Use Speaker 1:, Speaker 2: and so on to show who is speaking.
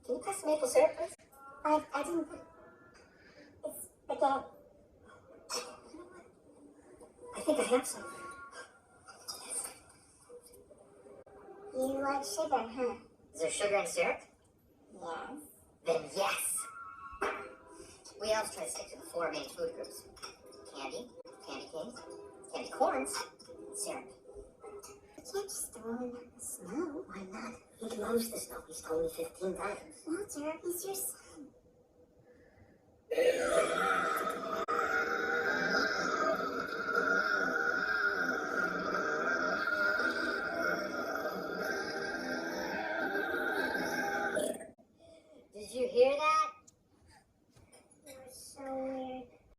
Speaker 1: Can you pass the maple syrup, please? I didn't put... It's the game. You know what? I think I have some. You like sugar, huh? Is there sugar in syrup? Yes. Then yes. We elves try to stick to the four main food groups. Candy, candy canes, candy corns, and syrup. You can't just throw him in the snow. Why not? He loves the snow. He's told me 15 times. No, Jared, he's your son. Did you hear that?